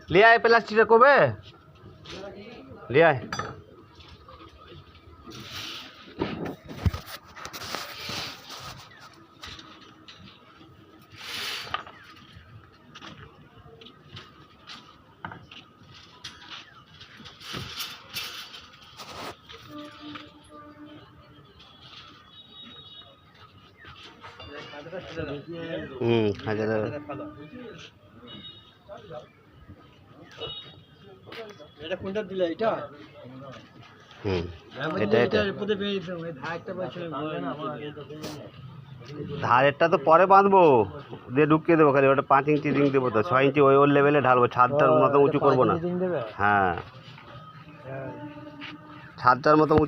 ले आए प्लास्टिक कबे ले आए খাজা এটা কোনটা দিলে এটা এটা পদে পেয়ে দিতে ওই ধারটা বলছিল ধারেরটা তো পরে বাঁধবো দিয়ে ঢুকিয়ে দেবো খালি ওটা 5 ইঞ্চি রিং দেবো তো 6 ইঞ্চি ওই লেভেলে ঢালবো ছাদটার মতো উঁচু করবো না হ্যাঁ ছাদটার মতো উঁচু